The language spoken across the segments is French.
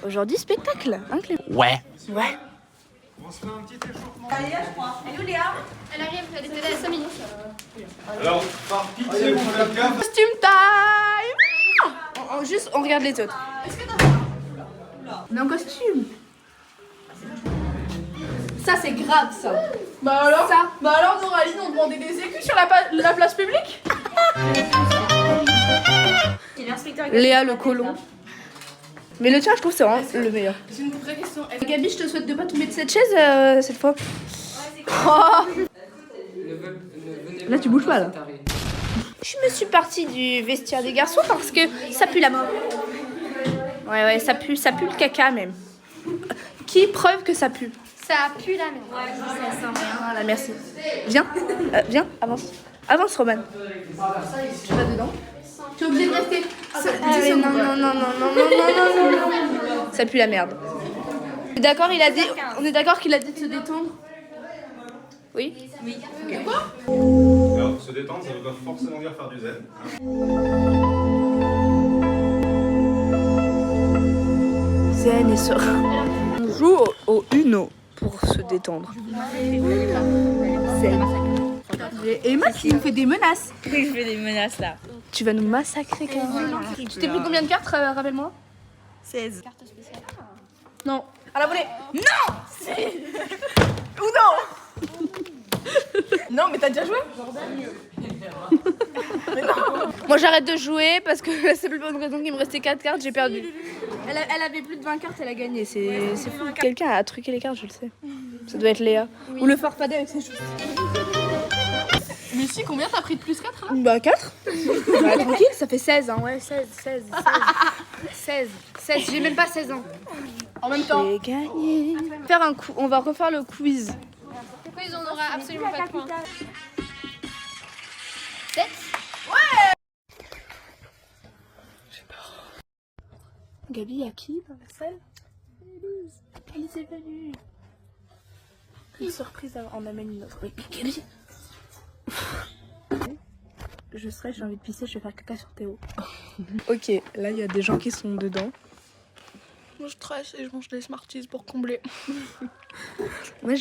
Aujourd'hui, spectacle, hein Clément? Ouais. Ouais. On se fait un petit échauffement. Elle est où Léa? Elle arrive, elle était là à 5 minutes. Alors, par pitié, vous faites gaffe. Costume time. Juste, on regarde les autres. On est en costume. Ça, c'est grave, ça. Bah alors Noraline, on demandait des écus sur la place publique? Léa, le colon. Mais le tien, je trouve, c'est vraiment le meilleur. J'ai une vraie question. Gabi, je te souhaite de pas tomber de cette chaise cette fois. Oh. Là, tu bouges pas, là. Je me suis partie du vestiaire des garçons parce que ça pue la mort. Ouais, ça pue le caca même. Qui preuve que ça pue? Ça pue la merde. Ouais, ça sent rien. Voilà, merci. Viens, viens, avance. Avance, Roman. Tu vas dedans. Tu es obligé de rester. Non. Ça pue la merde. On est d'accord, il a dit. On est d'accord qu'il a dit de se détendre. Oui. Alors, se détendre, ça veut pas forcément dire faire du zen. Zen et serein. On joue au Uno pour se détendre. Zen. Et Emma qui nous fait des menaces. Oui, je fais des menaces là. Tu vas nous massacrer carrément. Tu t'es pris combien de cartes, rappelle-moi? 16. Non. À la volée. Non. Ou non. Non, mais t'as déjà joué? Moi j'arrête de jouer parce que la seule bonne raison qu'il me restait 4 cartes, j'ai perdu. Elle avait plus de 20 cartes, elle a gagné, c'est fou. Quelqu'un a truqué les cartes, je le sais. Ça doit être Léa. Ou le farfadet avec ses choses. Mais si, combien t'as pris de plus 4 là? Bah 4. Bah tranquille, ça fait 16 hein, ouais, 16. 16, j'ai même pas 16 ans. En même temps. J'ai gagné. On va refaire le quiz. Pourquoi ils en aura absolument pas de points? 7. Gabi, y'a qui dans la salle? Elise est venue. Une surprise, on amène une autre. Oui, Gabi. Je stresse, j'ai envie de pisser, je vais faire caca sur Théo. Ok, là il y a des gens qui sont dedans. Moi je stresse et je mange des Smarties pour combler. Moi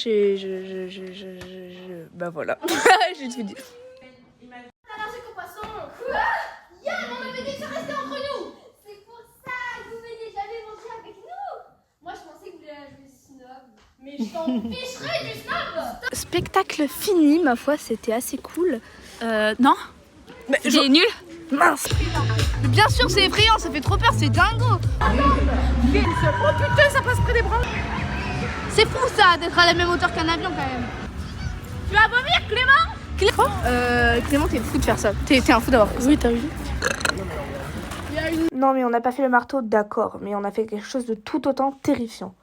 bah voilà. J'ai tout dit. Allergique au poisson. Quoi? Yann, on avait dit que ça restait entre nous. C'est pour ça que vous veniez jamais manger avec nous. Moi je pensais que vous alliez jouer snob. Mais je t'en ficherais du snob. Spectacle fini, ma foi, c'était assez cool. Non. J'ai nul. Mince. Mais bien sûr, c'est effrayant, ça fait trop peur, c'est dingo. Oh putain, ça passe près des bras. C'est fou ça, d'être à la même hauteur qu'un avion quand même. Tu vas vomir, Clément? Clément, t'es fou de faire ça. T'es un fou d'avoir fait ça. Oui, t'as vu. Non, mais on n'a pas fait le marteau, d'accord. Mais on a fait quelque chose de tout autant terrifiant.